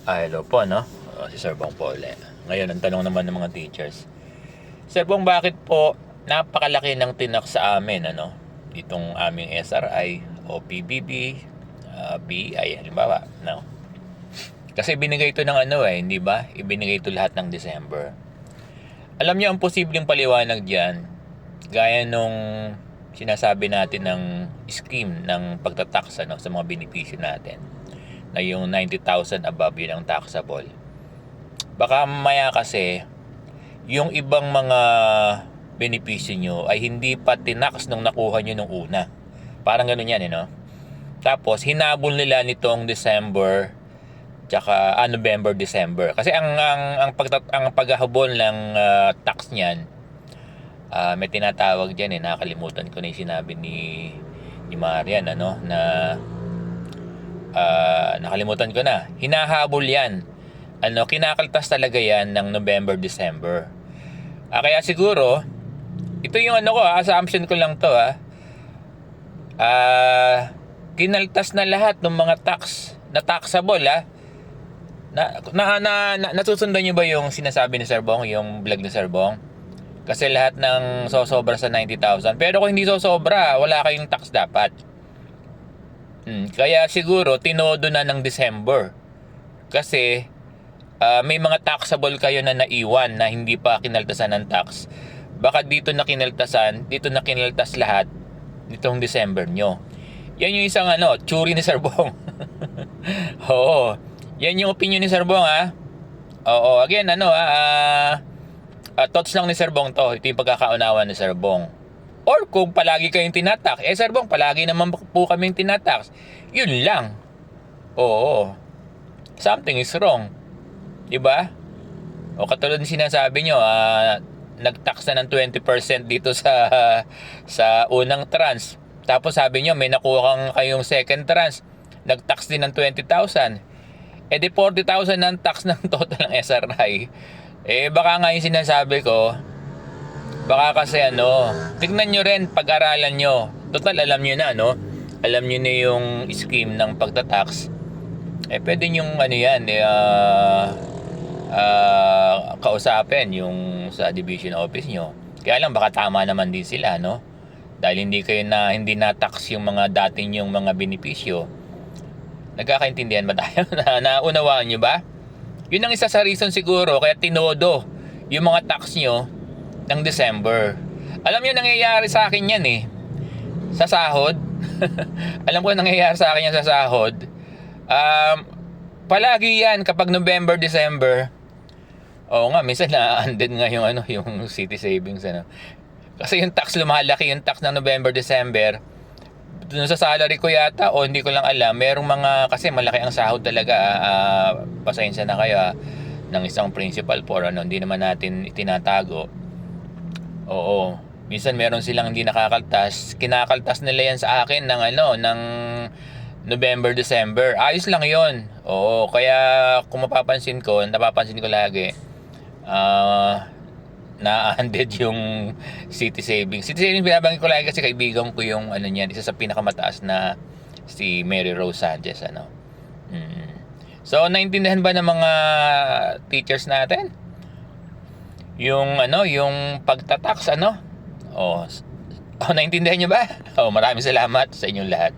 Hello po, no? Si Sir Bong po ulit. Ngayon, ang tanong naman ng mga teachers. Sir Bong, bakit po napakalaki ng tinak sa amin, ano? Itong aming SRI o PBB, BI, halimbawa, no? Kasi binigay ito ng hindi ba? Ibinigay ito lahat ng December. Alam niyo, ang posibleng paliwanag diyan, gaya nung sinasabi natin ng scheme ng pagtatax, ano, sa mga benepisyo natin, na yung 90,000 above yun ang taxable. Baka maya kasi yung ibang mga benepisyo nyo ay hindi pa tinax nung nakuha nyo nung una. Parang ganun yan, no? Tapos hinabol nila nitong December tsaka November, December. Kasi ang paghahabol ng tax niyan, may tinatawag diyan, nakakalimutan ko na 'yung sinabi ni Marian, ano, na nakalimutan ko na. Hinahabol yan. Kinakaltas talaga yan ng November, December. Kaya siguro, ito yung assumption ko lang to, kinaltas na lahat ng mga tax na taxable, Nasusundan nyo ba yung sinasabi ni Sir Bong, yung vlog ni Sir Bong? Kasi lahat ng sosobra sa 90,000. Pero kung hindi sosobra, wala kayong tax dapat. Kaya siguro tinodo na ng December. Kasi may mga taxable kayo na naiwan na hindi pa kinaltasan ng tax. Baka dito na kinaltas lahat nitong December nyo. Yan yung isang tsuri ni Sir Bong. Oo. Yan yung opinion ni Sir Bong, Oo, again, thoughts lang ni Sir Bong to. Ito yung pagkakaunawa ni Sir Bong. Or kung palagi kayong tinatak, Sir Bong, palagi naman po kaming tinatax. Yun lang. Oo. Something is wrong. Diba? O katulad ng sinasabi nyo, nag-tax na ng 20% dito sa unang trans. Tapos sabi nyo, may nakuha kayong second trans. Nag-tax din ng 20,000. Di 40,000 ng tax ng total ng SRI. Baka nga yung sinasabi ko, baka kasi tignan nyo rin, pag-aralan nyo. Total, alam nyo na, alam nyo na yung scheme ng pagtatax. Pwede yung kausapin yung sa division office nyo. Kaya lang, baka tama naman din sila, Dahil hindi na-tax yung mga dating yung mga benepisyo. Nagkakaintindihan ba tayo? Naunawaan nyo ba? Yun ang isa sa reason siguro kaya tinodo yung mga tax nyo ng December. Alam nyo, nangyayari sa akin yan sa sahod. Alam ko nangyayari sa akin yan sa sahod. Palagi yan kapag November, December. Oo nga, minsan na-undead nga yung city savings, Kasi yung tax lumalaki, yung tax ng November, December. Doon sa salary ko yata, o hindi ko lang alam, merong mga, kasi malaki ang sahod talaga, pasensya na kayo ng isang principal for hindi naman natin itinatago. Oo, minsan meron silang hindi nakakaltas, kinakaltas nila yan sa akin ng November, December. Ayos lang yon. Oo, kaya kung napapansin ko lagi, na-undead yung city savings. City savings binabanggit ko lagi kasi kaibigan ko yung niyan, isa sa pinakamataas na si Mary Rose Sanchez, So, naintindihan ba ng mga teachers natin? Yung yung pagtatax, naintindihan nyo ba? Maraming salamat sa inyong lahat.